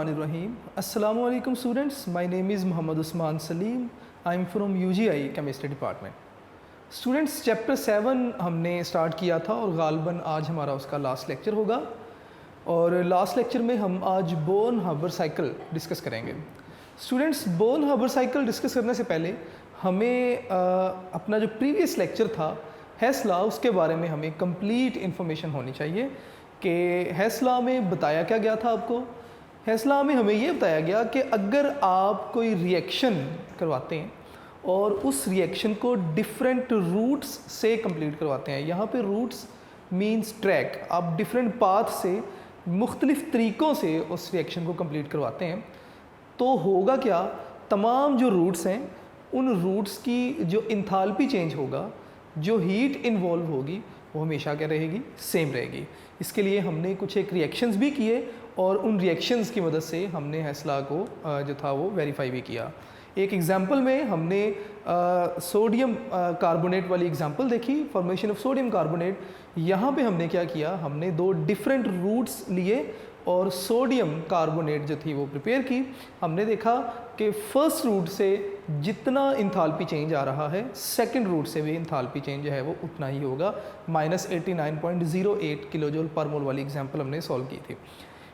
बिस्मिल्लाहिर्रहमानिर्रहीम। अस्सलामु अलैकुम students, my name is Mohammed Usman Saleem. I am from UGI chemistry department. Students, chapter 7 हमने स्टार्ट किया था और गालबन आज हमारा उसका लास्ट लेक्चर होगा। और लास्ट लेक्चर में हम आज बोर्न हार्बर साइकिल डिस्कस करेंगे। Students, Born Haber cycle discuss करने से पहले हमें अपना जो प्रीवियस लेक्चर था हेस लॉ, उसके बारे में हमें कंप्लीट इन्फॉर्मेशन होनी चाहिए कि हेस लॉ में बताया क्या गया था आपको। हेस लॉ में हमें ये बताया गया कि अगर आप कोई रिएक्शन करवाते हैं और उस रिएक्शन को डिफरेंट रूट्स से कंप्लीट करवाते हैं, यहाँ पे रूट्स मींस ट्रैक, आप डिफरेंट पाथ से मुख्तलिफ तरीक़ों से उस रिएक्शन को कंप्लीट करवाते हैं, तो होगा क्या, तमाम जो रूट्स हैं उन रूट्स की जो इंथाल्पी चेंज होगा, जो हीट इन्वॉल्व होगी, वो हमेशा क्या रहेगी, सेम रहेगी। इसके लिए हमने कुछ एक रिएक्शंस भी किए और उन रिएक्शंस की मदद से हमने हेस लॉ को जो था वो वेरीफाई भी किया। एक एग्जांपल में हमने सोडियम कार्बोनेट वाली एग्जांपल देखी, फॉर्मेशन ऑफ सोडियम कार्बोनेट। यहाँ पे हमने क्या किया, हमने दो डिफरेंट रूट्स लिए और सोडियम कार्बोनेट जो थी वो प्रिपेयर की। हमने देखा कि फर्स्ट रूट से जितना इंथाल्पी चेंज आ रहा है, सेकंड रूट से भी इंथाल्पी चेंज जो है वो उतना ही होगा। -89.08 किलोजूल पर मोल वाली एग्जांपल हमने सॉल्व की थी।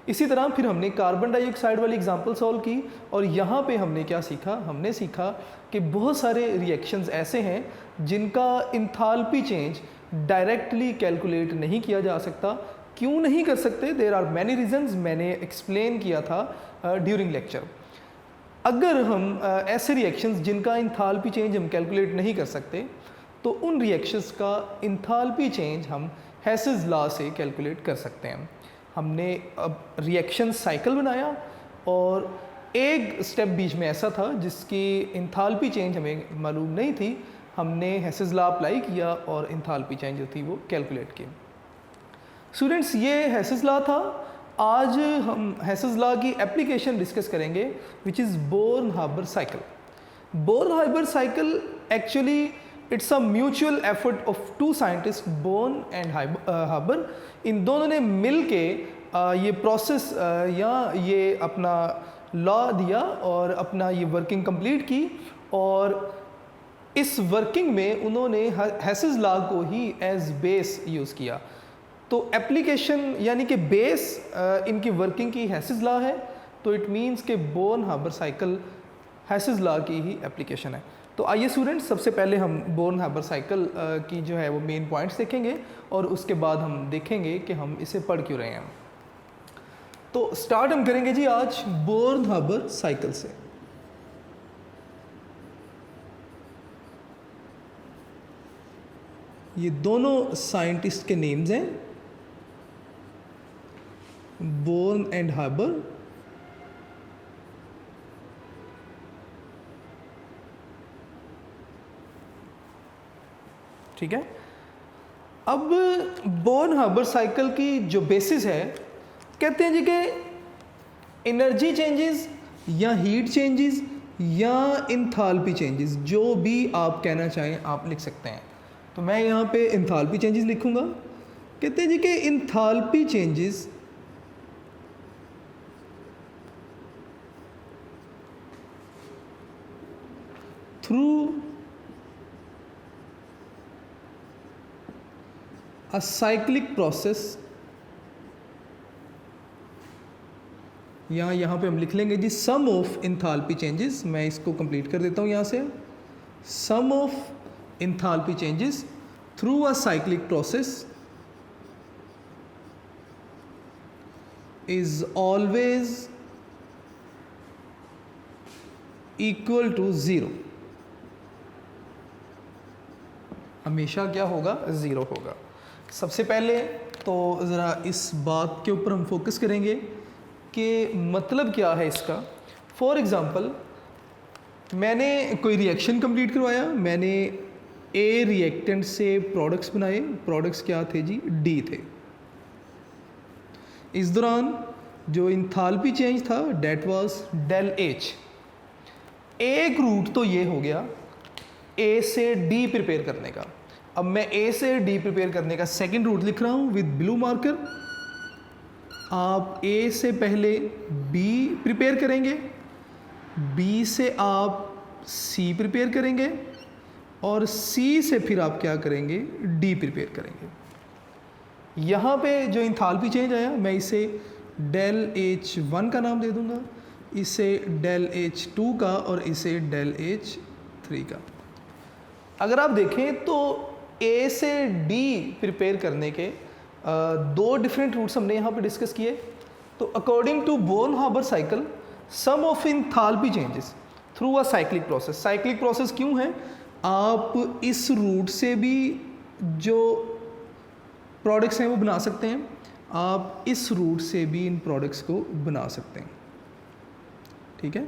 इसी तरह फिर हमने कार्बन डाइऑक्साइड वाली एग्जांपल सॉल्व की और यहाँ पे हमने क्या सीखा, हमने सीखा कि बहुत सारे रिएक्शंस ऐसे हैं जिनका इंथाल्पी चेंज डायरेक्टली कैलकुलेट नहीं किया जा सकता। क्यों नहीं कर सकते? देयर आर मैनी रीजंस, मैंने एक्सप्लेन किया था ड्यूरिंग लेक्चर। अगर हम ऐसे रिएक्शंस जिनका इंथाल्पी चेंज हम कैलकुलेट नहीं कर सकते, तो उन रिएक्शंस का इंथाल्पी चेंज हम हेसेस लॉ से कैलकुलेट कर सकते हैं। हमने अब रिएक्शन साइकिल बनाया और एक स्टेप बीच में ऐसा था जिसकी इंथाल्पी चेंज हमें मालूम नहीं थी। हमने हेसेस लॉ अप्लाई किया और इंथाल्पी चेंज जो थी वो कैलकुलेट की। स्टूडेंट्स, ये हेसेस लॉ था। आज हम हेसेस लॉ की एप्लीकेशन डिस्कस करेंगे, which is Born Haber cycle. Born Haber cycle actually it's a mutual effort of two scientist, Born and Haber. इन दोनों ने मिल के ये प्रोसेस या ये अपना लॉ दिया और अपना ये वर्किंग कंप्लीट की। और इस वर्किंग में उन्होंने हेसेस लॉ को ही एज बेस यूज़ किया। तो एप्लीकेशन यानी कि बेस इनकी वर्किंग की हेसेस लॉ है, तो इट मीन्स कि Born Haber cycle Hess's law की ही एप्लीकेशन है। तो आइए स्टूडेंट्स, सबसे पहले हम बोर्न हार्बर साइकिल की जो है वो मेन पॉइंट्स देखेंगे और उसके बाद हम देखेंगे कि हम इसे पढ़ क्यों रहे हैं। तो स्टार्ट हम करेंगे जी आज बोर्न हार्बर साइकिल से। ये दोनों साइंटिस्ट के नेम्स हैं, बोर्न एंड हार्बर। ठीक है। अब बोर्न हार्बर साइकिल की जो बेसिस है, कहते हैं जी कि एनर्जी चेंजेस या हीट चेंजेस या इंथाल्पी चेंजेस, जो भी आप कहना चाहें आप लिख सकते हैं। तो मैं यहाँ पे इंथाल्पी चेंजेस लिखूँगा। कहते हैं जी कि enthalpy changes through a cyclic process, यहाँ पे हम लिख लेंगे जी सम ऑफ इंथाल्पी चेंजेस। मैं इसको कंप्लीट कर देता हूँ यहाँ से। Sum of enthalpy changes through a cyclic process is always equal to zero. हमेशा क्या होगा, ज़ीरो होगा। सबसे पहले तो ज़रा इस बात के ऊपर हम फोकस करेंगे कि मतलब क्या है इसका। फॉर एग्ज़ाम्पल, मैंने कोई रिएक्शन कंप्लीट करवाया, मैंने ए रिएक्टेंट से प्रोडक्ट्स बनाए। प्रोडक्ट्स क्या थे जी, डी थे। इस दौरान जो इंथाल्पी चेंज था डेट वाज डेल एच। एक रूट तो ये हो गया ए से डी प्रिपेयर करने का। अब मैं ए से डी प्रिपेयर करने का सेकंड रूट लिख रहा हूँ विद ब्लू मार्कर। आप ए से पहले बी प्रिपेयर करेंगे, बी से आप सी प्रिपेयर करेंगे और सी से फिर आप क्या करेंगे, डी प्रिपेयर करेंगे। यहाँ पे जो इंथाल्पी चेंज आया मैं इसे डेल H1 का नाम दे दूँगा, इसे डेल H2 का और इसे डेल H3 का। अगर आप देखें तो ए से डी प्रिपेयर करने के दो डिफरेंट रूट्स हमने यहाँ पे डिस्कस किए। तो according to Born Haber cycle sum of enthalpy changes through a cyclic process. Cyclic process क्यों है, आप इस रूट से भी जो प्रोडक्ट्स हैं वो बना सकते हैं, आप इस रूट से भी इन प्रोडक्ट्स को बना सकते हैं। ठीक है,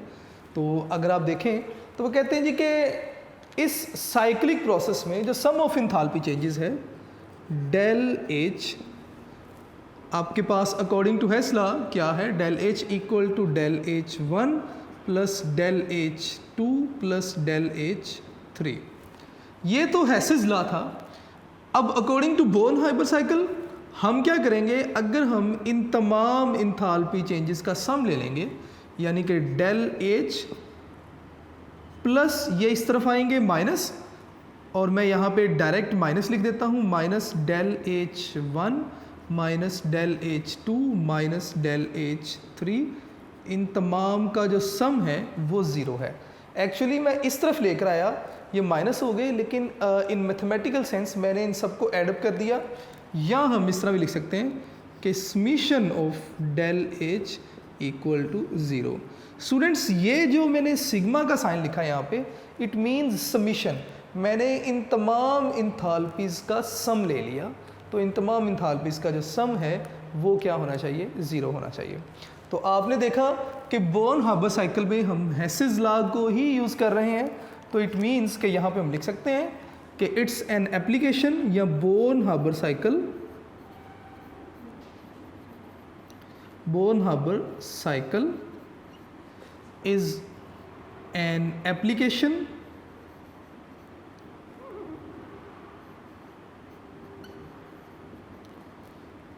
तो अगर आप देखें तो वो कहते हैं जी कि इस साइक्लिक प्रोसेस में जो सम ऑफ इंथाल्पी चेंजेस है डेल H आपके पास अकॉर्डिंग टू हेस लॉ क्या है, del H equal to del H1 plus del H2 plus del H3। ये तो हेसेस लॉ था। अब अकॉर्डिंग टू बोर्न-हार्बर साइकिल हम क्या करेंगे, अगर हम इन तमाम इंथाल्पी चेंजेस का सम ले लेंगे यानी कि डेल H प्लस ये इस तरफ आएंगे माइनस, और मैं यहाँ पे डायरेक्ट माइनस लिख देता हूँ, minus del H1 minus del H2 minus del H3, इन तमाम का जो सम है वो ज़ीरो है। एक्चुअली मैं इस तरफ लेकर आया, ये माइनस हो गए, लेकिन इन मैथमेटिकल सेंस मैंने इन सबको एडअप कर दिया। या हम इस तरह भी लिख सकते हैं कि summation of del H equal to zero. Students ये जो मैंने सिग्मा का साइन लिखा है यहाँ पे, इट मीन्स समीशन। मैंने इन तमाम इंथाल्पीज़ का सम ले लिया, तो इन तमाम इंथाल्पीज़ का जो सम है वो क्या होना चाहिए, ज़ीरो होना चाहिए। तो आपने देखा कि बोर्न-हार्बर साइकिल में हम हेसेस लॉ को ही यूज़ कर रहे हैं, तो इट मीन्स कि यहाँ पे हम लिख सकते हैं कि इट्स एन एप्लीकेशन या born-harbour cycle is an application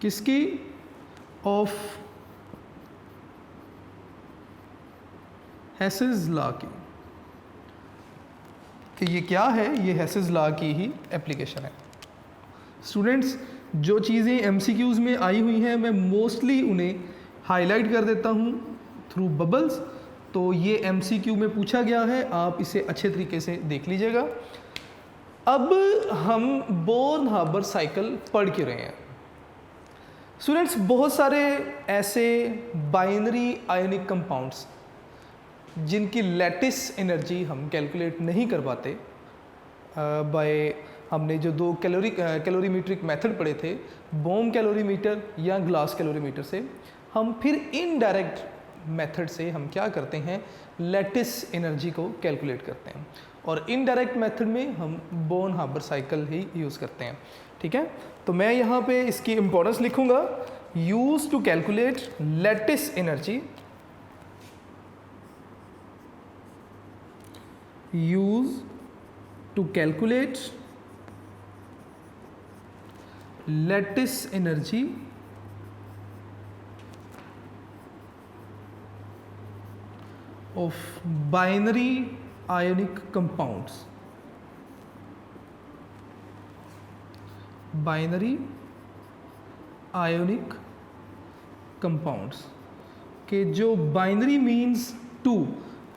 किसकी, ऑफ हेसेस लॉ की। कि ये क्या है, ये हेसेस लॉ की ही एप्लीकेशन है। स्टूडेंट्स जो चीज़ें एमसीक्यूज़ में आई हुई हैं मैं मोस्टली उन्हें हाईलाइट कर देता हूँ थ्रू बबल्स, तो ये एमसीक्यू में पूछा गया है, आप इसे अच्छे तरीके से देख लीजिएगा। अब हम बोर्न-हार्बर साइकिल पढ़ क्यों रहे हैं। स्टूडेंट्स बहुत सारे ऐसे बाइनरी आयोनिक कंपाउंड्स जिनकी लैटिस एनर्जी हम कैलकुलेट नहीं कर पाते बाय हमने जो दो कैलोरीमीट्रिक मेथड पढ़े थे, बोम कैलोरीमीटर या ग्लास कैलोरीमीटर से, हम फिर इनडायरेक्ट मेथड से हम क्या करते हैं, लैटिस एनर्जी को कैलकुलेट करते हैं, और इनडायरेक्ट मेथड में हम बोर्न-हार्बर साइकिल ही यूज़ करते हैं। ठीक है, तो मैं यहाँ पे इसकी इम्पोर्टेंस लिखूँगा, use to calculate lattice energy, use to calculate lattice energy of binary ionic compounds, binary ionic compounds के जो बाइनरी मीन्स टू,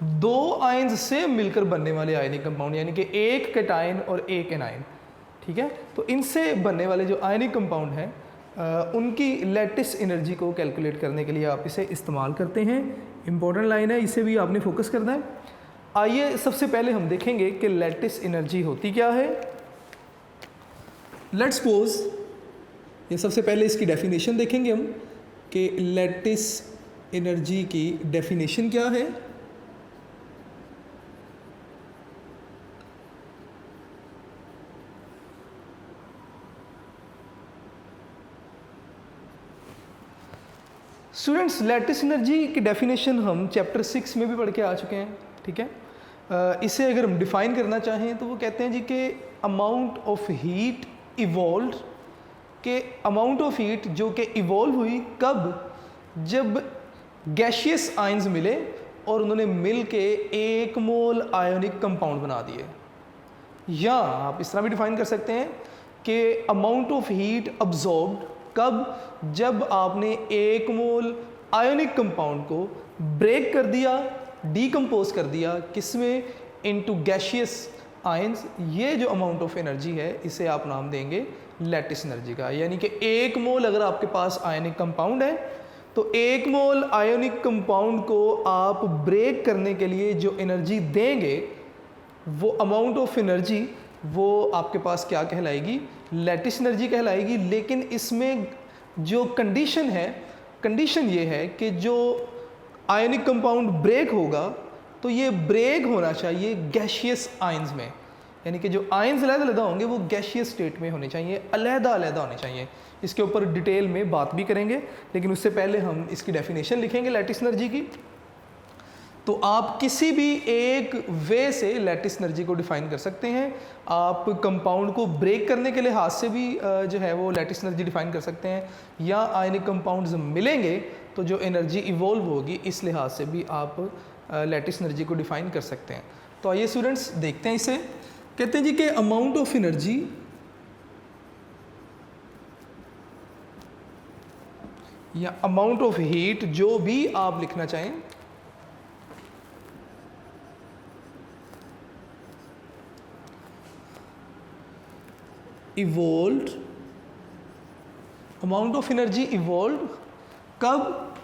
दो आयन्स से मिलकर बनने वाले आयनिक कंपाउंड, यानी कि एक कैटायन और एक एनायन। ठीक है, तो इनसे बनने वाले जो आयनिक कंपाउंड हैं उनकी लैटिस एनर्जी को कैलकुलेट करने के लिए आप इसे इस्तेमाल करते हैं। इंपॉर्टेंट लाइन है, इसे भी आपने फोकस करना है। आइए सबसे पहले हम देखेंगे कि लैटिस एनर्जी होती क्या है। लेट्स सपोज, ये सबसे पहले इसकी डेफिनेशन देखेंगे हम कि लैटिस एनर्जी की डेफिनेशन क्या है। स्टूडेंट्स लैटिस एनर्जी की डेफिनेशन हम चैप्टर 6 में भी पढ़ के आ चुके हैं। ठीक है, इसे अगर हम डिफ़ाइन करना चाहें तो वो कहते हैं जी कि अमाउंट ऑफ हीट इवॉल्व, के अमाउंट ऑफ हीट जो कि इवॉल्व हुई कब, जब गैशियस आयंस मिले और उन्होंने मिल के 1 मोल आयोनिक कंपाउंड बना दिए। या आप इस तरह भी डिफाइन कर सकते हैं कि अमाउंट ऑफ हीट अब्जॉर्ब्ड कब, जब आपने 1 मोल आयोनिक कंपाउंड को ब्रेक कर दिया, डीकम्पोज कर दिया, किसमें, इनटू गैशियस आयंस। ये जो अमाउंट ऑफ एनर्जी है इसे आप नाम देंगे लैटिस एनर्जी का। यानी कि 1 मोल अगर आपके पास आयोनिक कंपाउंड है तो 1 मोल आयोनिक कंपाउंड को आप ब्रेक करने के लिए जो एनर्जी देंगे वो अमाउंट ऑफ एनर्जी वो आपके पास क्या कहलाएगी, लैटिस एनर्जी कहलाएगी। लेकिन इसमें जो कंडीशन है, कंडीशन ये है कि जो आयोनिक कंपाउंड ब्रेक होगा तो ये ब्रेक होना चाहिए गैशियस आयंस में, यानी कि जो आयंस अलग-अलग होंगे वो गैशियस स्टेट में होने चाहिए, अलग-अलग होने चाहिए। इसके ऊपर डिटेल में बात भी करेंगे, लेकिन उससे पहले हम इसकी डेफिनेशन लिखेंगे लैटिस एनर्जी की। तो आप किसी भी एक वे से लैटिस एनर्जी को डिफाइन कर सकते हैं। आप कंपाउंड को ब्रेक करने के लिहाज से भी जो है वो लैटिस एनर्जी डिफाइन कर सकते हैं, या आयनिक कंपाउंड्स मिलेंगे तो जो एनर्जी इवॉल्व होगी इस लिहाज से भी आप लैटिस एनर्जी को डिफाइन कर सकते हैं। तो आइए स्टूडेंट्स देखते हैं इसे। कहते हैं जी कि अमाउंट ऑफ एनर्जी या अमाउंट ऑफ हीट, जो भी आप लिखना चाहें, evolved, amount of energy evolved कब,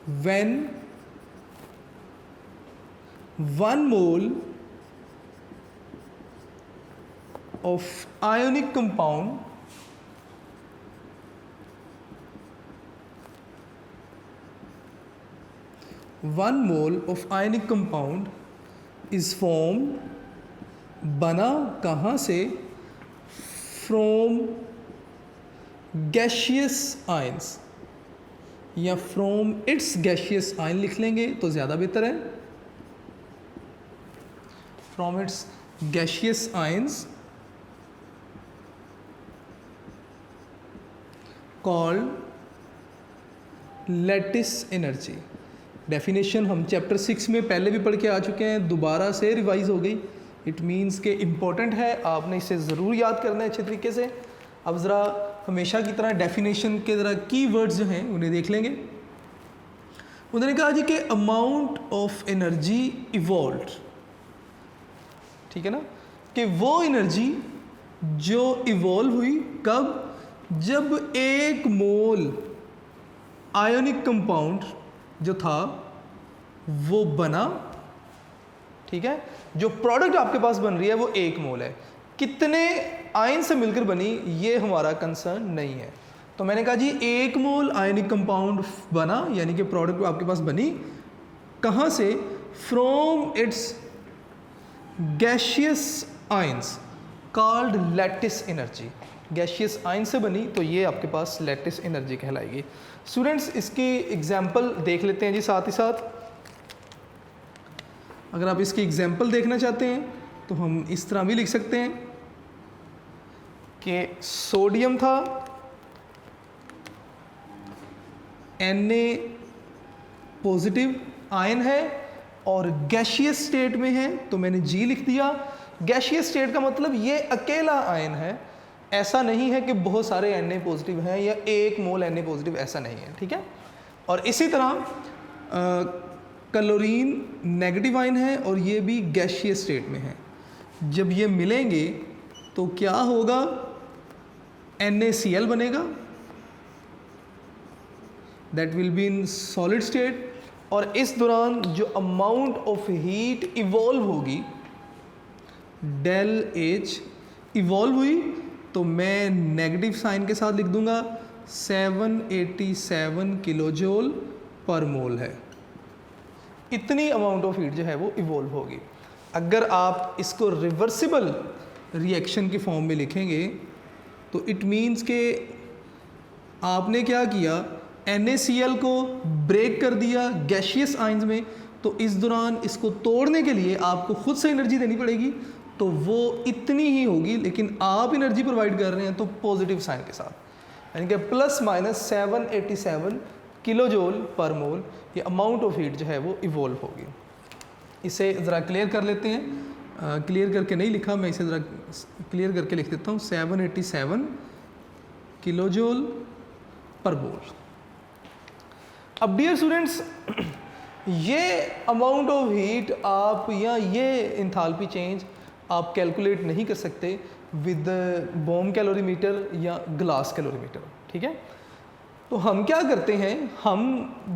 when 1 mole of ionic compound is formed, बना कहाँ से, फ्रॉम गैशियस आयंस, या फ्रॉम इट्स गैशियस आयन लिख लेंगे तो ज़्यादा बेहतर है, from its gaseous ions called lattice energy. Definition हम चैप्टर 6 में पहले भी पढ़ के आ चुके हैं, दोबारा से रिवाइज हो गई। इट मीन्स के इम्पॉर्टेंट है, आपने इसे ज़रूर याद करना है अच्छे तरीके से। अब ज़रा हमेशा की तरह डेफिनेशन के ज़रा की वर्ड्स जो हैं उन्हें देख लेंगे। उन्होंने कहा जी कि अमाउंट ऑफ एनर्जी इवॉल्व्ड, ठीक है ना, कि वो एनर्जी जो इवॉल्व हुई कब, जब 1 मोल आयोनिक कंपाउंड जो था वो बना, ठीक है। जो प्रोडक्ट आपके पास बन रही है वो 1 मोल है, कितने आयन से मिलकर बनी ये हमारा कंसर्न नहीं है। तो मैंने कहा जी 1 मोल आयोनिक कंपाउंड बना, यानी कि प्रोडक्ट आपके पास बनी कहाँ से, from its gaseous ions called lattice energy. Gaseous ion से बनी तो ये आपके पास लैटिस एनर्जी कहलाएगी। स्टूडेंट्स इसकी एग्जाम्पल देख लेते हैं जी साथ ही साथ। अगर आप इसकी एग्जाम्पल देखना चाहते हैं तो हम इस तरह भी लिख सकते हैं कि सोडियम था, Na पॉजिटिव आयन है और गैशियस स्टेट में है, तो मैंने G लिख दिया। गैशियस स्टेट का मतलब ये अकेला आयन है, ऐसा नहीं है कि बहुत सारे Na पॉजिटिव हैं या 1 मोल Na पॉजिटिव, ऐसा नहीं है, ठीक है। और इसी तरह क्लोरीन नेगेटिव आयन है और ये भी गैशियस स्टेट में है। जब ये मिलेंगे तो क्या होगा, NaCl बनेगा, that will be in solid state. और इस दौरान जो अमाउंट ऑफ हीट इवॉल्व होगी, डेल H इवॉल्व हुई तो मैं नेगेटिव साइन के साथ लिख दूंगा 787 किलोजोल पर मोल है। इतनी अमाउंट ऑफ हीट जो है वो इवॉल्व होगी। अगर आप इसको रिवर्सिबल रिएक्शन के फॉर्म में लिखेंगे तो इट मीन्स के आपने क्या किया, NaCl को ब्रेक कर दिया गैशियस आयंस में, तो इस दौरान इसको तोड़ने के लिए आपको खुद से एनर्जी देनी पड़ेगी, तो वो इतनी ही होगी। लेकिन आप एनर्जी प्रोवाइड कर रहे हैं तो पॉजिटिव साइन के साथ, यानी कि ±787 किलो जूल पर मोल, ये अमाउंट ऑफ हीट जो है वो इवॉल्व होगी। इसे ज़रा क्लियर कर लेते हैं, क्लियर करके नहीं लिखा, मैं इसे ज़रा क्लियर करके लिख देता हूँ, 787 किलो जूल पर मोल। अब डियर स्टूडेंट्स, ये अमाउंट ऑफ हीट आप या ये इंथाल्पी चेंज आप कैलकुलेट नहीं कर सकते विद बोम कैलोरीमीटर या ग्लास कैलोरीमीटर, ठीक है। तो हम क्या करते हैं, हम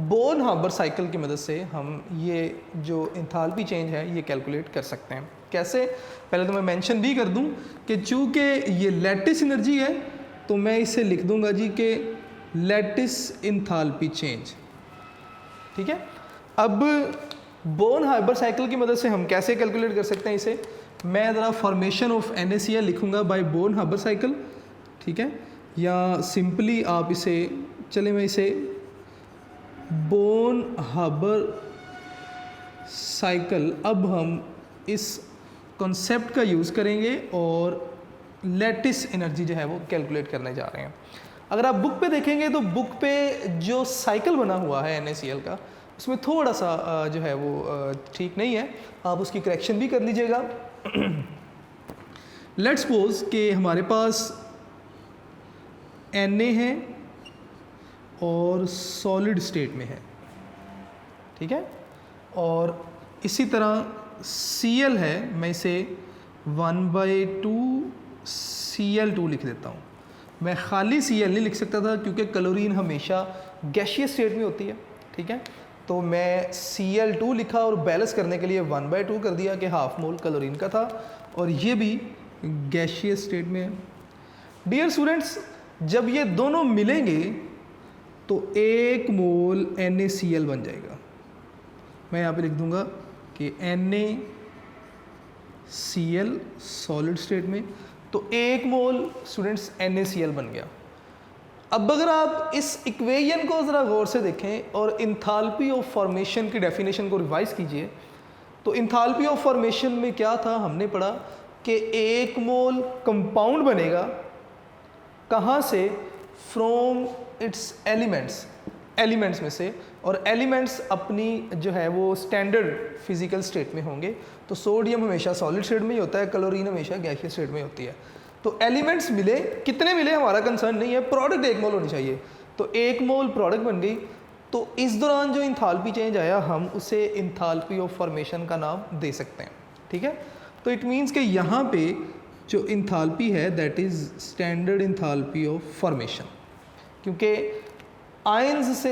बोन हार्बर साइकिल की मदद से हम ये जो इंथाल्पी चेंज है ये कैलकुलेट कर सकते हैं। कैसे? पहले तो मैं मेंशन भी कर दूं कि चूँकि ये लैटिस एनर्जी है तो मैं इसे लिख दूंगा जी कि लैटिस इंथाल्पी चेंज, ठीक है। अब बोन हार्बर साइकिल की मदद से हम कैसे कैलकुलेट कर सकते हैं इसे, मैं ज़रा फॉर्मेशन ऑफ NaCl लिखूंगा बाय बोन हार्बर साइकिल, ठीक है, या सिंपली आप इसे, चले मैं इसे बोन हार्बर साइकिल, अब हम इस कॉन्सेप्ट का यूज़ करेंगे और लैटिस एनर्जी जो है वो कैलकुलेट करने जा रहे हैं। अगर आप बुक पे देखेंगे तो बुक पे जो साइकिल बना हुआ है NaCl का, उसमें थोड़ा सा जो है वो ठीक नहीं है, आप उसकी करेक्शन भी कर लीजिएगा। लेट्स सपोज कि हमारे पास Na है और सॉलिड स्टेट में है, ठीक है, और इसी तरह Cl है, मैं इसे 1/2 Cl2 लिख देता हूँ। मैं खाली Cl नहीं लिख सकता था क्योंकि क्लोरीन हमेशा गैशियस स्टेट में होती है, ठीक है, तो मैं Cl2 लिखा और बैलेंस करने के लिए 1/2 कर दिया कि हाफ मोल क्लोरीन का था, और ये भी गैशियस स्टेट में है। डियर स्टूडेंट्स, जब ये दोनों मिलेंगे तो 1 मोल NaCl बन जाएगा। मैं यहाँ पे लिख दूंगा कि NaCl सॉलिड स्टेट में, तो 1 मोल स्टूडेंट्स NaCl बन गया। अब अगर आप इस इक्वेशन को ज़रा गौर से देखें और इंथाल्पी ऑफ फॉर्मेशन की डेफिनेशन को रिवाइज कीजिए, तो इंथाल्पी ऑफ फॉर्मेशन में क्या था, हमने पढ़ा कि 1 मोल कंपाउंड बनेगा, कहाँ से, फ्रॉम इट्स एलिमेंट्स में से, और एलिमेंट्स अपनी जो है वो स्टैंडर्ड फिजिकल स्टेट में होंगे। तो सोडियम हमेशा सॉलिड स्टेट में ही होता है, क्लोरीन हमेशा गैसियस स्टेट में होती है। तो एलिमेंट्स मिले, कितने मिले हमारा कंसर्न नहीं है, प्रोडक्ट 1 मोल होनी चाहिए, तो 1 मोल प्रोडक्ट बन गई। तो इस दौरान जो इंथाल्पी चेंज आया, हम उसे इंथाल्पी ऑफ फॉर्मेशन का नाम दे सकते हैं, ठीक है। तो इट मीन्स कि यहाँ पे जो इंथाल्पी है that is standard enthalpy of formation, क्योंकि आयंस से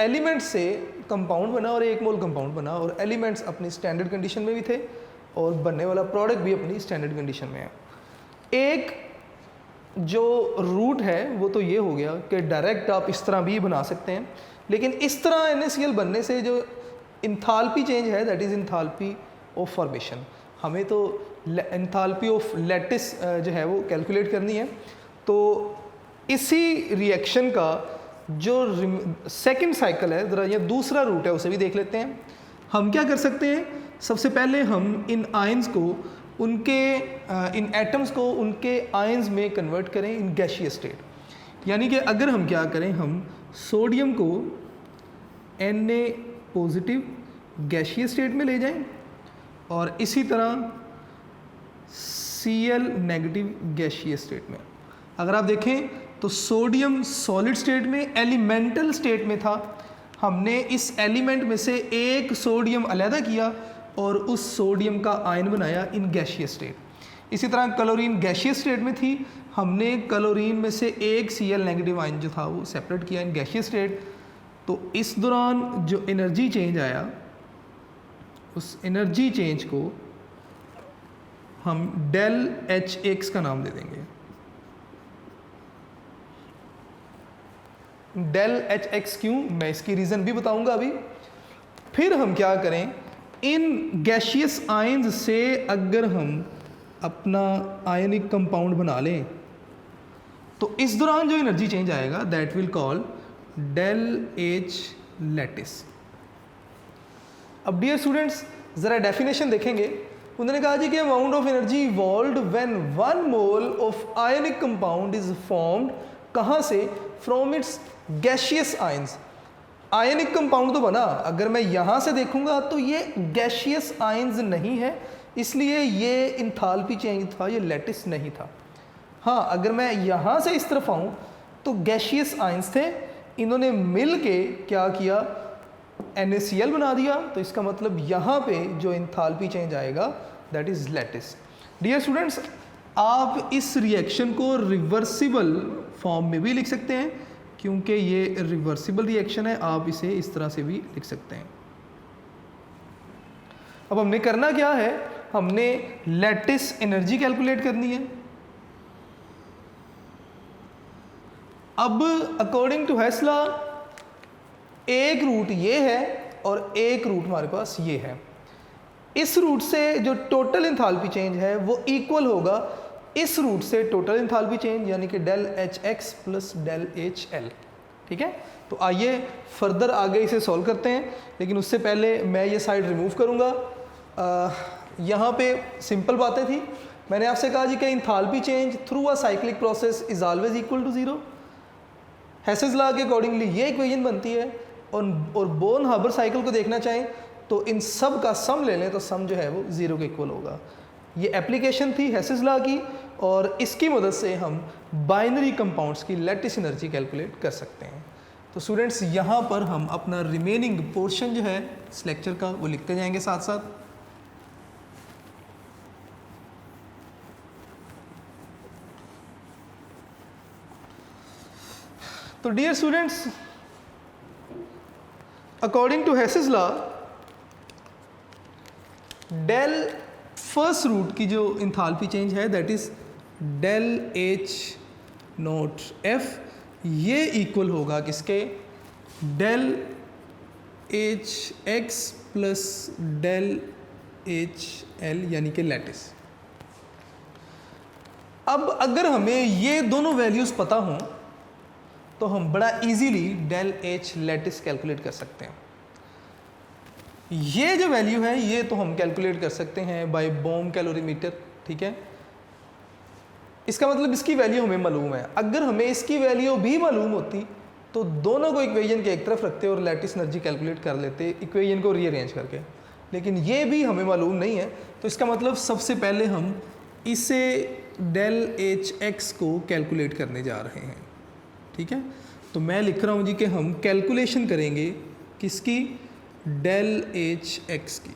एलिमेंट्स से कंपाउंड बना और 1 मोल कंपाउंड बना, और एलिमेंट्स अपनी स्टैंडर्ड कंडीशन में भी थे और बनने वाला प्रोडक्ट भी अपनी स्टैंडर्ड कंडीशन में है। एक जो रूट है वो तो ये हो गया कि डायरेक्ट आप इस तरह भी बना सकते हैं, लेकिन इस तरह NaCl बनने से जो इंथाल्पी चेंज है that is enthalpy of formation, हमें तो इंथाल्पी ऑफ लैटिस जो है वो कैलकुलेट करनी है। तो इसी रिएक्शन का जो सेकंड साइकिल है, ज़रा ये दूसरा रूट है, उसे भी देख लेते हैं। हम क्या कर सकते हैं, सबसे पहले हम इन आयंस को उनके इन एटम्स को उनके आयंस में कन्वर्ट करें इन गैशियस स्टेट। यानी कि अगर हम क्या करें, हम सोडियम को Na पॉजिटिव गैशियस स्टेट में ले जाएं और इसी तरह Cl नेगेटिव गैशियस स्टेट में। अगर आप देखें तो सोडियम सॉलिड स्टेट में एलिमेंटल स्टेट में था, हमने इस एलिमेंट में से एक सोडियम अलहदा किया और उस सोडियम का आयन बनाया इन गैशियस स्टेट। इसी तरह क्लोरीन गैशियस स्टेट में थी, हमने क्लोरीन में से एक Cl नेगेटिव आयन जो था वो सेपरेट किया इन गैशियस स्टेट। तो इस दौरान जो एनर्जी चेंज आया, उस एनर्जी चेंज को हम डेल Hx का नाम दे देंगे। डेल Hx क्यों, मैं इसकी रीज़न भी बताऊंगा अभी। फिर हम क्या करें, इन गैशियस आयंस से अगर हम अपना आयनिक कंपाउंड बना लें तो इस दौरान जो एनर्जी चेंज आएगा that will call del H lattice. अब डियर स्टूडेंट्स, ज़रा डेफिनेशन देखेंगे। उन्होंने कहा जी कि amount of energy evolved when 1 mole of ionic compound is formed कहाँ से? From its gaseous ions. Ionic compound तो बना, अगर मैं यहाँ से देखूंगा तो ये गैशियस आयंस नहीं है, इसलिए ये इंथाल्पी चेंज था, ये लैटिस नहीं था। हाँ, अगर मैं यहाँ से इस तरफ आऊँ तो गैशियस आयंस थे, इन्होंने मिल के क्या किया? NaCl बना दिया, तो इसका मतलब यहाँ पे जो इंथाल्पी चेंज आएगा that is lattice. Dear students, आप इस रिएक्शन को रिवर्सिबल फॉर्म में भी लिख सकते हैं, क्योंकि ये रिवर्सिबल रिएक्शन है, आप इसे इस तरह से भी लिख सकते हैं। अब हमने करना क्या है? हमने लैटिस एनर्जी कैलकुलेट करनी है। अब अकॉर्डिंग टू हेस लॉ एक रूट ये है और एक रूट हमारे पास ये है। इस रूट से जो टोटल एंथैल्पी चेंज है वो इक्वल होगा इस रूट से टोटल एंथैल्पी चेंज, यानी कि del HX plus del HL। ठीक है, तो आइए फर्दर आगे इसे सॉल्व करते हैं, लेकिन उससे पहले मैं ये साइड रिमूव करूँगा। यहाँ पे सिंपल बातें थी, मैंने आपसे कहा जी कि enthalpy change through a cyclic process is always equal to 0। Hess's law के अकॉर्डिंगली ये इक्वेशन बनती है, और बोर्न हार्बर साइकिल को देखना चाहें तो इन सब का सम ले लें तो सम जो है वो 0 के इक्वल होगा। ये एप्लीकेशन थी हेसेस लॉ की, और इसकी मदद से हम बाइनरी कंपाउंड्स की लैटिस एनर्जी कैलकुलेट कर सकते हैं। तो स्टूडेंट्स, यहाँ पर हम अपना रिमेनिंग पोर्शन जो है इस लेक्चर का वो लिखते जाएंगे साथ साथ। तो dear students, according to Hess's law del first route की जो इंथाल्पी चेंज है दैट इज डेल H0F, ये इक्वल होगा किसके? Del HX plus del HL, यानी कि लैटिस। अब अगर हमें ये दोनों वैल्यूज़ पता हों तो हम बड़ा easily del H lattice calculate कर सकते हैं। ये जो वैल्यू है ये तो हम कैलकुलेट कर सकते हैं बाय बोम कैलोरीमीटर। ठीक है, इसका मतलब इसकी वैल्यू हमें मालूम है। अगर हमें इसकी वैल्यू भी मालूम होती तो दोनों को इक्वेशन के एक तरफ रखते और लैटिस एनर्जी कैलकुलेट कर लेते इक्वेशन को रीअरेंज करके, लेकिन ये भी हमें मालूम नहीं है। तो इसका मतलब सबसे पहले हम इसे डेल HX को कैलकुलेट करने जा रहे हैं। ठीक है, तो मैं लिख रहा हूँ जी कि हम कैलकुलेशन करेंगे किसकी? डेल HX की।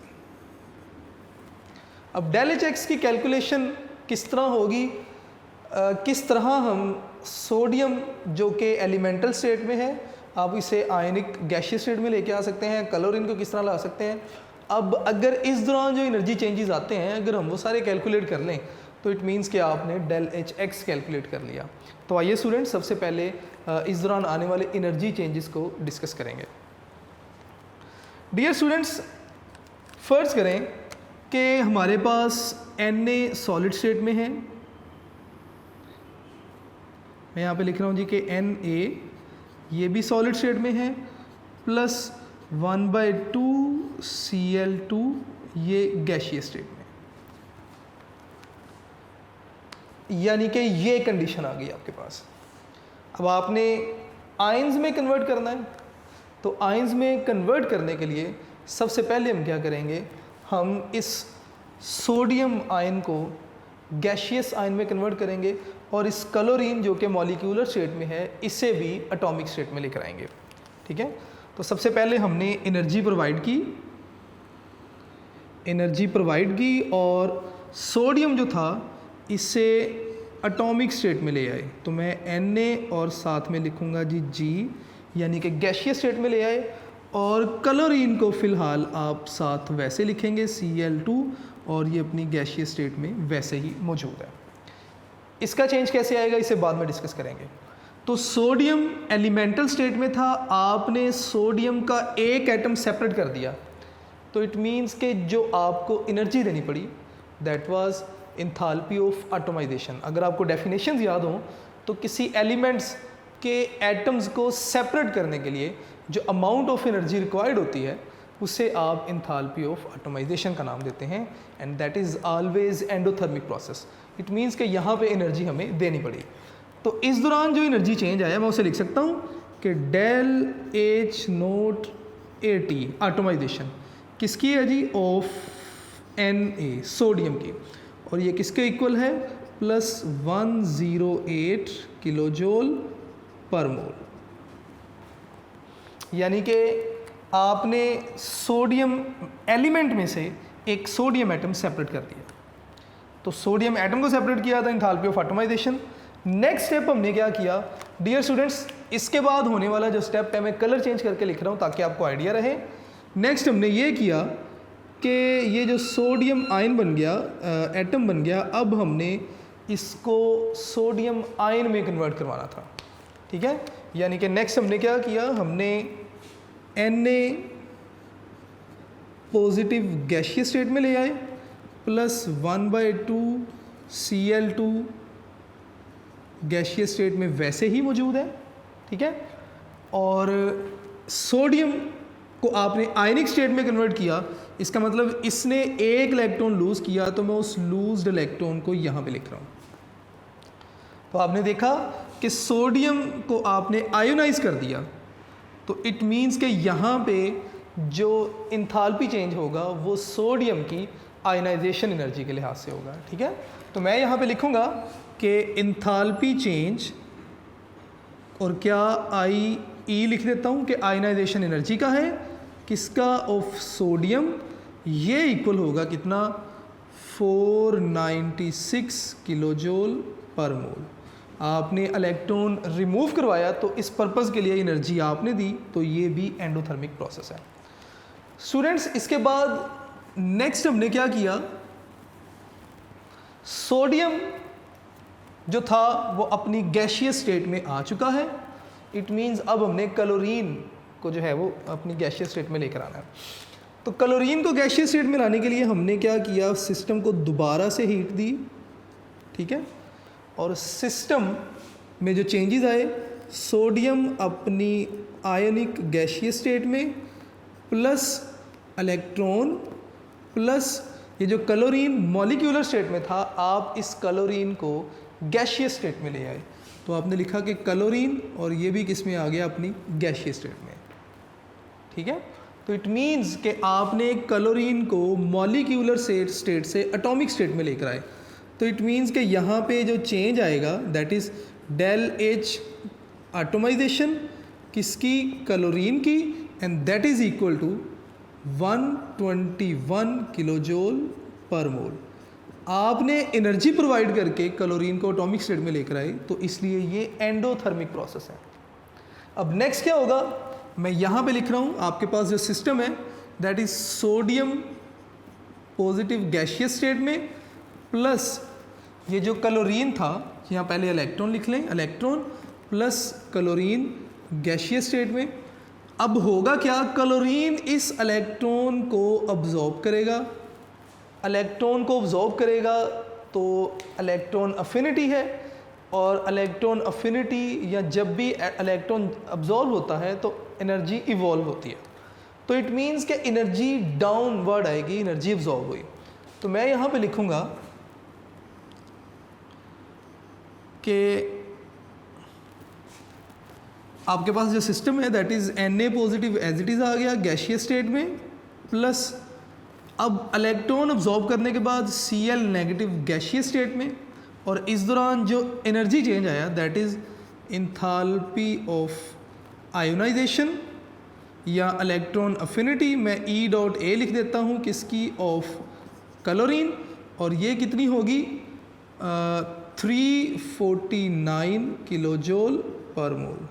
अब डेल HX की कैलकुलेशन किस तरह होगी? किस तरह हम सोडियम जो कि एलिमेंटल स्टेट में है, आप इसे आयनिक गैशियस स्टेट में लेके आ सकते हैं, क्लोरीन को किस तरह ला सकते हैं। अब अगर इस दौरान जो एनर्जी चेंजेस आते हैं अगर हम वो सारे कैलकुलेट कर लें तो इट मीन्स कि आपने डेल HX कैलकुलेट कर लिया। तो आइए स्टूडेंट्स, सबसे पहले इस दौरान आने वाले एनर्जी चेंजेस को डिस्कस करेंगे। डियर स्टूडेंट्स, फर्ज करें कि हमारे पास Na सॉलिड स्टेट में है। मैं यहाँ पे लिख रहा हूँ जी कि Na ये भी सॉलिड स्टेट में है, प्लस 1/2 Cl2 ये गैशियस स्टेट में, यानी कि ये कंडीशन आ गई आपके पास। अब आपने आयंस में कन्वर्ट करना है, तो आयंस में कन्वर्ट करने के लिए सबसे पहले हम क्या करेंगे? हम इस सोडियम आयन को गैशियस आयन में कन्वर्ट करेंगे और इस क्लोरीन जो कि मॉलिक्यूलर स्टेट में है इसे भी एटॉमिक स्टेट में लेकर आएंगे। ठीक है, तो सबसे पहले हमने एनर्जी प्रोवाइड की और सोडियम जो था इसे एटॉमिक स्टेट में ले आए। तो मैं Na और साथ में लिखूंगा जी G, यानी कि गैशियस स्टेट में ले आए, और क्लोरीन को फ़िलहाल आप साथ वैसे लिखेंगे Cl2, और ये अपनी गैशियस स्टेट में वैसे ही मौजूद है। इसका चेंज कैसे आएगा इसे बाद में डिस्कस करेंगे। तो सोडियम एलिमेंटल स्टेट में था, आपने सोडियम का एक एटम सेपरेट कर दिया, तो इट मीन्स कि जो आपको एनर्जी देनी पड़ी that was enthalpy of atomization. अगर आपको डेफिनेशंस याद हों तो किसी एलिमेंट्स के एटम्स को सेपरेट करने के लिए जो अमाउंट ऑफ एनर्जी रिक्वायर्ड होती है उसे आप एंथैल्पी ऑफ एटमाइजेशन का नाम देते हैं, and that is always endothermic process. It means कि यहाँ पे एनर्जी हमें देनी पड़ी। तो तो इस दौरान जो एनर्जी चेंज आया मैं उसे लिख सकता हूँ कि del H naught A T atomization किसकी है जी, ऑफ एन ए सोडियम की, और ये किसके इक्वल है, प्लस 108 किलोजोल पर मोल। यानी कि आपने सोडियम एलिमेंट में से एक सोडियम एटम सेपरेट कर दिया, तो सोडियम एटम को सेपरेट किया था, enthalpy of atomization. Next step हमने क्या किया डियर स्टूडेंट्स, इसके बाद होने वाला जो स्टेप है मैं कलर चेंज करके लिख रहा हूँ ताकि आपको आइडिया रहे। नेक्स्ट हमने ये किया कि ये जो सोडियम आयन बन गया, एटम बन गया, अब हमने इसको सोडियम आयन में कन्वर्ट करवाना था, ठीक है। यानी कि नेक्स्ट हमने क्या किया, हमने Na पॉजिटिव गैशियस स्टेट में ले आए, प्लस 1/2 Cl2 गैशियस स्टेट में वैसे ही मौजूद है, ठीक है। और सोडियम को आपने आयनिक स्टेट में कन्वर्ट किया, इसका मतलब इसने एक इलेक्ट्रॉन लूज़ किया, तो मैं उस लूज्ड इलेक्ट्रॉन को यहाँ पे लिख रहा हूँ। तो आपने देखा कि सोडियम को आपने आयोनाइज कर दिया, तो इट मीन्स कि यहाँ पे जो इंथाल्पी चेंज होगा वो सोडियम की आयनाइजेशन एनर्जी के लिहाज से होगा, ठीक है। तो मैं यहाँ पे लिखूँगा कि इंथाल्पी चेंज, और क्या आई ई लिख देता हूँ कि आयनाइजेशन एनर्जी का है, किसका, ऑफ सोडियम, ये इक्वल होगा कितना, 496 किलोजोल पर मोल। आपने इलेक्ट्रॉन रिमूव करवाया तो इस पर्पज़ के लिए एनर्जी आपने दी, तो ये भी एंडोथर्मिक प्रोसेस है स्टूडेंट्स। इसके बाद नेक्स्ट हमने क्या किया, सोडियम जो था वो अपनी गैशियस स्टेट में आ चुका है, इट मीन्स अब हमने क्लोरीन को जो है वो अपनी गैशियस स्टेट में लेकर आना है। तो क्लोरीन को गैशियस स्टेट में लाने के लिए हमने क्या किया, सिस्टम को दोबारा से हीट दी, ठीक है। और सिस्टम में जो चेंजेस आए, सोडियम अपनी आयनिक गैशियस स्टेट में, प्लस इलेक्ट्रॉन, प्लस ये जो क्लोरीन मॉलिक्यूलर स्टेट में था, आप इस क्लोरीन को गैशियस स्टेट में ले आए, तो आपने लिखा कि क्लोरीन, और ये भी किस में आ गया, अपनी गैशियस स्टेट में, ठीक है। तो इट मीन्स कि आपने क्लोरीन को मॉलिक्यूलर स्टेट से एटॉमिक स्टेट में लेकर आए, तो इट मीन्स कि यहाँ पे जो चेंज आएगा that is del H atomization किसकी, क्लोरीन की, and that is equal to 121 kilojoule per mole. आपने एनर्जी प्रोवाइड करके क्लोरीन को एटॉमिक स्टेट में लेकर आए, तो इसलिए ये एंडोथर्मिक प्रोसेस है। अब नेक्स्ट क्या होगा, मैं यहाँ पे लिख रहा हूँ, आपके पास जो सिस्टम है that is sodium positive gaseous state में, प्लस ये जो क्लोरीन था, यहाँ पहले इलेक्ट्रॉन लिख लें, electron plus chlorine gaseous state में। अब होगा क्या, क्लोरीन इस इलेक्ट्रॉन को अब्जॉर्ब करेगा, इलेक्ट्रॉन को अब्जॉर्ब करेगा तो इलेक्ट्रॉन अफिनिटी है, और इलेक्ट्रॉन अफिनिटी या जब भी इलेक्ट्रॉन अब्जॉर्ब होता है तो एनर्जी इवॉल्व होती है, तो इट मीन्स कि एनर्जी डाउनवर्ड आएगी, एनर्जी अब्जॉर्ब हुई। तो मैं यहाँ पे लिखूँगा कि आपके पास जो सिस्टम है that is Na positive as it is आ गया गैशियस स्टेट में, प्लस अब इलेक्ट्रॉन अब्जॉर्ब करने के बाद Cl नेगेटिव गैशियस स्टेट में, और इस दौरान जो एनर्जी चेंज आया that is enthalpy of ionization या इलेक्ट्रॉन अफिनिटी, मैं E.A लिख देता हूँ किसकी, ऑफ क्लोरीन, और ये कितनी होगी 349 किलोजोल पर मोल।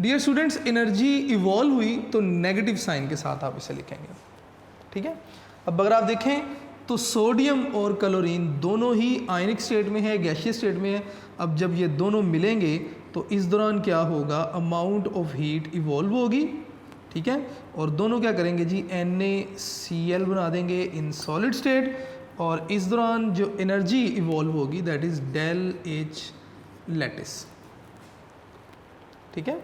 डियर स्टूडेंट्स, एनर्जी इवॉल्व हुई तो नेगेटिव साइन के साथ आप इसे लिखेंगे, ठीक है। अब अगर आप देखें तो सोडियम और क्लोरीन दोनों ही आयनिक स्टेट में है, गैशियस स्टेट में है। अब जब ये दोनों मिलेंगे तो इस दौरान क्या होगा, अमाउंट ऑफ हीट इवॉल्व होगी, ठीक है। और दोनों क्या करेंगे जी, NaCl बना देंगे इन सॉलिड स्टेट, और इस दौरान जो एनर्जी इवॉल्व होगी that is del H lattice, ठीक है।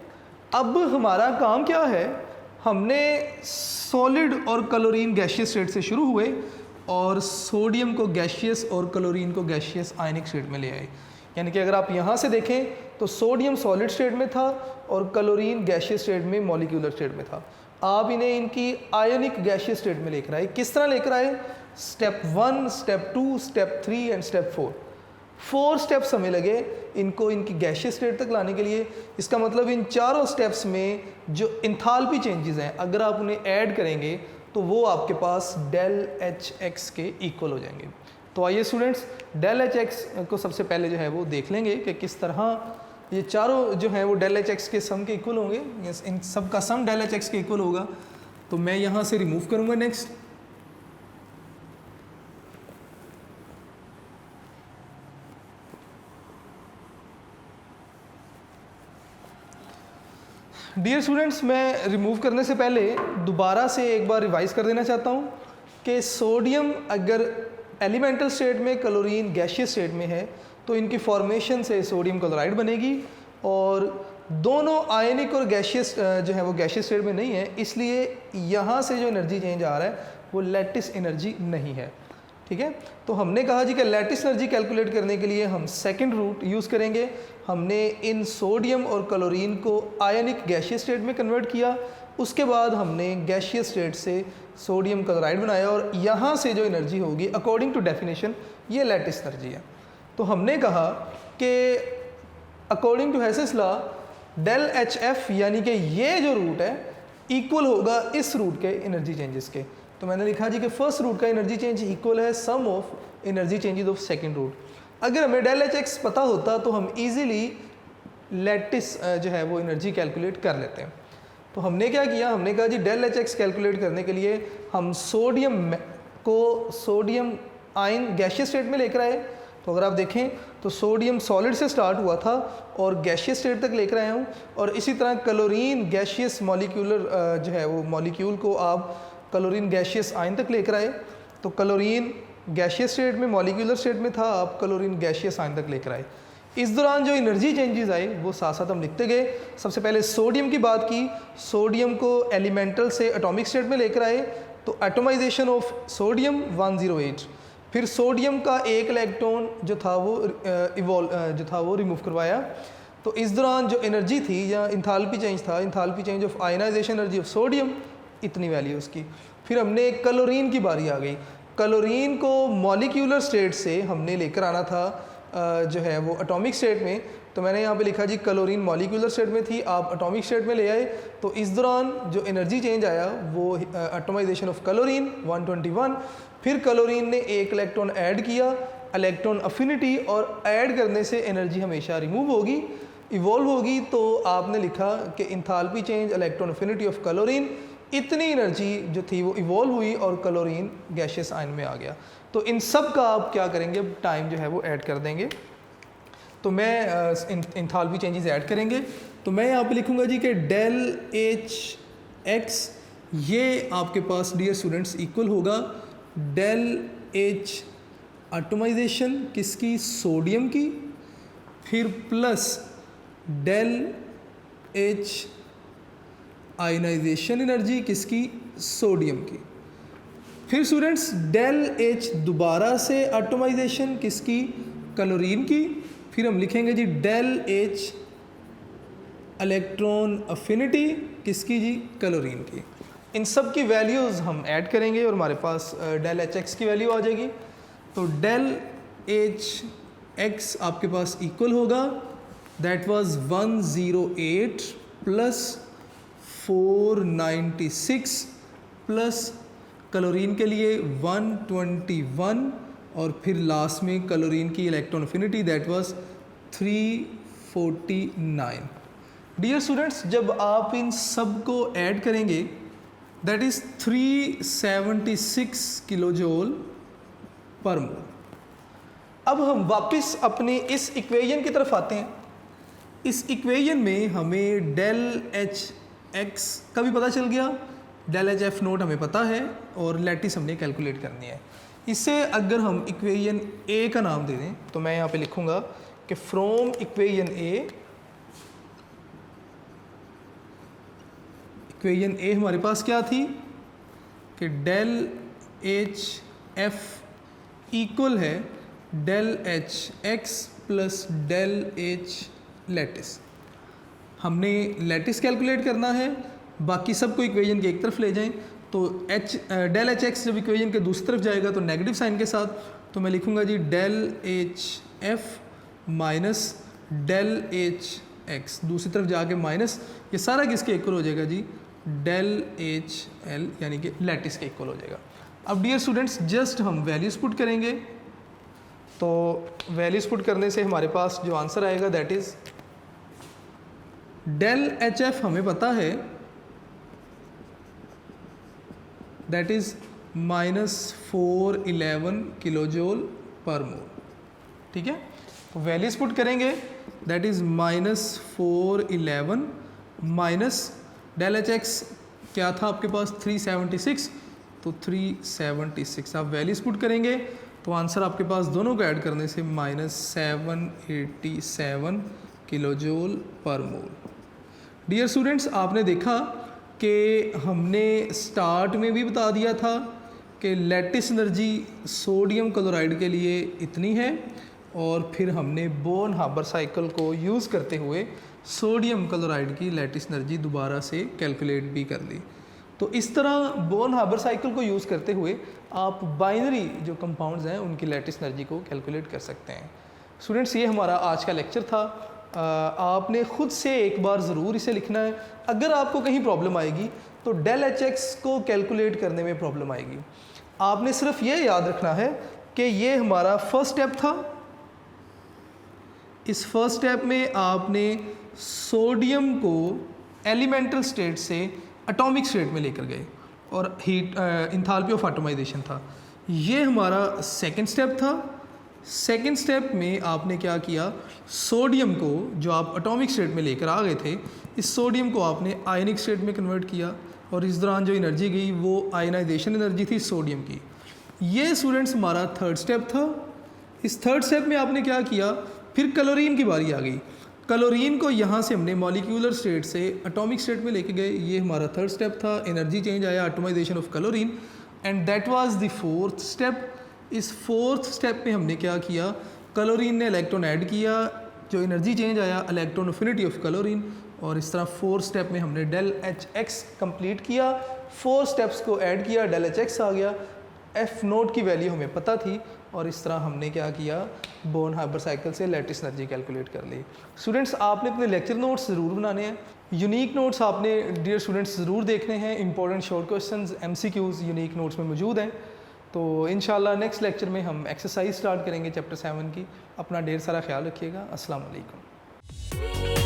अब हमारा काम क्या है, हमने सॉलिड और क्लोरीन गैशियस स्टेट से शुरू हुए और सोडियम को गैशियस और क्लोरीन को गैशियस आयनिक स्टेट में ले आए। यानी कि अगर आप यहाँ से देखें तो सोडियम सॉलिड स्टेट में था और क्लोरीन गैशियस स्टेट में, मॉलिक्यूलर स्टेट में था। आप इन्हें इनकी आयनिक गैशियस स्टेट में लेकर आए। किस तरह लेकर आए? Step 1, step 2, step 3 and step 4। 4 steps हमें लगे इनको इनकी गैशियस स्टेट तक लाने के लिए। इसका मतलब इन चारों स्टेप्स में जो इंथाल्पी चेंजेस हैं, अगर आप उन्हें ऐड करेंगे तो वो आपके पास डेल एच एक्स के इक्वल हो जाएंगे। तो आइए स्टूडेंट्स, डेल एच एक्स को सबसे पहले जो है वो देख लेंगे कि किस तरह ये चारों जो हैं वो डेल एच एक्स के सम के इक्वल होंगे। इन सब का सम डेल एच एक्स के इक्वल होगा। तो मैं यहाँ से रिमूव करूँगा नेक्स्ट। डियर स्टूडेंट्स, मैं रिमूव करने से पहले दोबारा से एक बार रिवाइज कर देना चाहता हूँ कि सोडियम अगर एलिमेंटल स्टेट में, क्लोरीन गैशियस स्टेट में है, तो इनकी फॉर्मेशन से सोडियम क्लोराइड बनेगी। और दोनों आयनिक और गैशियस जो है वो गैशियस स्टेट में नहीं है, इसलिए यहाँ से जो एनर्जी चेंज आ रहा है वो लैटिस एनर्जी नहीं है। ठीक है, तो हमने कहा जी कि लैटिस एनर्जी कैलकुलेट करने के लिए हम सेकंड रूट यूज़ करेंगे। हमने इन सोडियम और क्लोरीन को आयनिक गैशियस स्टेट में कन्वर्ट किया, उसके बाद हमने गैशियस स्टेट से सोडियम क्लोराइड बनाया और यहाँ से जो एनर्जी होगी अकॉर्डिंग टू डेफिनेशन ये लैटिस एनर्जी है। तो हमने कहा कि according to Hess's law del H F यानी कि ये जो रूट है इक्वल होगा इस रूट के एनर्जी चेंजेस के। तो मैंने लिखा जी कि फर्स्ट रूट का एनर्जी चेंज इक्वल है sum of energy changes of second route. अगर हमें डेल एच एक्स पता होता तो हम इजीली लैटिस जो है वो एनर्जी कैलकुलेट कर लेते हैं। तो हमने क्या किया, हमने कहा जी डेल एच एक्स कैलकुलेट करने के लिए हम सोडियम को सोडियम आयन गैशियस स्टेट में लेकर आए। तो अगर आप देखें तो सोडियम सॉलिड से स्टार्ट हुआ था और गैशियस स्टेट तक लेकर आया हूँ। और इसी तरह क्लोरीन गैशियस मॉलिक्यूलर जो है वो मॉलिक्यूल को आप क्लोरीन गैशियस आयन तक लेकर आए। तो क्लोरीन गैशियस स्टेट में, मॉलिक्यूलर स्टेट में था, आप क्लोरीन गैशियस आयन तक लेकर आए। इस दौरान जो एनर्जी चेंजेस आए वो साथ साथ हम लिखते गए। सबसे पहले सोडियम की बात की, सोडियम को एलिमेंटल से एटॉमिक स्टेट में लेकर आए। तो एटोमाइजेशन ऑफ सोडियम 108। फिर सोडियम का एक इलेक्ट्रॉन जो था वो रिमूव करवाया। तो इस दौरान जो एनर्जी थी या इंथाल्पी चेंज था, enthalpy change of ionization energy of sodium, इतनी वैल्यू उसकी। फिर हमने क्लोरीन की बारी आ गई। क्लोरीन को मॉलिक्यूलर स्टेट से हमने लेकर आना था जो है वो एटॉमिक स्टेट में। तो मैंने यहाँ पे लिखा जी क्लोरीन मॉलिक्यूलर स्टेट में थी, आप एटॉमिक स्टेट में ले आए। तो इस दौरान जो एनर्जी चेंज आया वो एटोमाइजेशन ऑफ क्लोरीन 121। फिर क्लोरीन ने एक इलेक्ट्रॉन ऐड किया, इलेक्ट्रॉन अफिनिटी, और ऐड करने से एनर्जी हमेशा रिमूव होगी, इवॉल्व होगी। तो आपने लिखा कि enthalpy change electron affinity of chlorine, इतनी एनर्जी जो थी वो इवॉल्व हुई और क्लोरीन गैशियस आयन में आ गया। तो इन सब का आप क्या करेंगे, टाइम जो है वो ऐड कर देंगे। तो मैं इंथाल्पी चेंजेस ऐड करेंगे। तो मैं यहाँ पे लिखूँगा जी कि डेल एच एक्स ये आपके पास डियर स्टूडेंट्स इक्वल होगा डेल एच एटोमाइजेशन किसकी, सोडियम की, फिर plus del H ionization energy किसकी, सोडियम की। फिर स्टूडेंट्स डेल एच दोबारा से एटोमाइजेशन किसकी, क्लोरीन की। फिर हम लिखेंगे जी डेल एच इलेक्ट्रॉन अफिनिटी किसकी जी, क्लोरीन की। इन सब की वैल्यूज़ हम ऐड करेंगे और हमारे पास डेल एच एक्स की वैल्यू आ जाएगी। तो डेल एच एक्स आपके पास इक्वल होगा, that was 108 plus 496 plus chlorine के लिए 121 और फिर लास्ट में क्लोरीन की electron affinity that was 349। Dear students, जब आप इन सब को ऐड करेंगे दैट इज़ 376 किलोजोल पर मोल। अब हम वापस अपने इस इक्वेशन की तरफ आते हैं। इस इक्वेशन में हमें डेल एच एक्स का भी पता चल गया, डेल एच एफ नोट हमें पता है और लैटिस हमने कैलकुलेट करनी है। इसे अगर हम इक्वेशन ए का नाम दे दें तो मैं यहाँ पे लिखूँगा कि फ्रॉम इक्वेशन ए हमारे पास क्या थी कि डेल एच एफ इक्वल है del H X plus del H lattice. हमने लैटिस कैलकुलेट करना है, बाकी सबको इक्वेशन के एक तरफ ले जाएं। तो डेल एच एक्स जब इक्वेशन के दूसरी तरफ जाएगा तो नेगेटिव साइन के साथ, तो मैं लिखूंगा जी del H F minus del H X, दूसरी तरफ जाके माइनस, ये सारा किसके इक्वल हो जाएगा जी डेल एच एल, यानी कि लैटिस के इक्वल हो जाएगा। अब डियर स्टूडेंट्स जस्ट हम वैल्यूज़ पुट करेंगे, तो वैल्यूज़ पुट करने से हमारे पास जो आंसर आएगा that is del H F हमें पता है दैट इज़ -411 किलोजोल पर मोल। ठीक है, तो वैल्यूज पुट करेंगे that is -411 minus del H X क्या था आपके पास 376, तो 376 आप वैल्यूज पुट करेंगे तो आंसर आपके पास दोनों को ऐड करने से -787 किलोजोल पर मोल। डियर स्टूडेंट्स आपने देखा कि हमने स्टार्ट में भी बता दिया था कि लैटिस एनर्जी सोडियम क्लोराइड के लिए इतनी है, और फिर हमने बोन हार्बर साइकिल को यूज़ करते हुए सोडियम क्लोराइड की लैटिस एनर्जी दोबारा से कैलकुलेट भी कर ली। तो इस तरह बोन हार्बर साइकिल को यूज़ करते हुए आप बाइनरी जो कंपाउंड्स हैं उनकी लैटिस एनर्जी को कैलकुलेट कर सकते हैं। स्टूडेंट्स ये हमारा आज का लेक्चर था। आपने ख़ुद से एक बार ज़रूर इसे लिखना है। अगर आपको कहीं प्रॉब्लम आएगी तो डेल एच एक्स को कैलकुलेट करने में प्रॉब्लम आएगी, आपने सिर्फ ये याद रखना है कि ये हमारा फर्स्ट स्टेप था। इस फर्स्ट स्टेप में आपने सोडियम को एलिमेंटल स्टेट से एटॉमिक स्टेट में लेकर गए और हीट इंथैल्पी ऑफ एटमाइजेशन था। ये हमारा सेकंड स्टेप था। सेकंड स्टेप में आपने क्या किया, सोडियम को जो आप एटॉमिक स्टेट में लेकर आ गए थे, इस सोडियम को आपने आयनिक स्टेट में कन्वर्ट किया, और इस दौरान जो एनर्जी गई वो आयनाइजेशन एनर्जी थी सोडियम की। ये स्टूडेंट्स हमारा थर्ड स्टेप था। इस थर्ड स्टेप में आपने क्या किया, फिर क्लोरीन की बारी आ गई। क्लोरीन को यहाँ से हमने मॉलिक्यूलर स्टेट से एटॉमिक स्टेट में लेके गए, ये हमारा थर्ड स्टेप था। एनर्जी चेंज आया, atomization of chlorine, and that was the fourth step. इस फोर्थ स्टेप में हमने क्या किया, क्लोरीन ने इलेक्ट्रॉन ऐड किया, जो एनर्जी चेंज आया इलेक्ट्रॉन अफिनिटी ऑफ क्लोरीन, और इस तरह फोर्थ स्टेप में हमने डेल एच एक्स कंप्लीट किया। 4 स्टेप्स को ऐड किया, डेल एच एक्स आ गया, एफ नोट की वैल्यू हमें पता थी, और इस तरह हमने क्या किया, बोन हार्बर साइकिल से लैटिस एनर्जी कैलकुलेट कर ली। स्टूडेंट्स आपने अपने लेक्चर नोट्स ज़रूर बनाने हैं, यूनिक नोट्स आपने डियर स्टूडेंट्स ज़रूर देखने हैं। Important short questions MCQs unique notes में मौजूद हैं। तो इंशाल्लाह नेक्स्ट लेक्चर में हम एक्सरसाइज स्टार्ट करेंगे चैप्टर 7 की। अपना ढेर सारा ख्याल रखिएगा। अस्सलाम वालेकुम।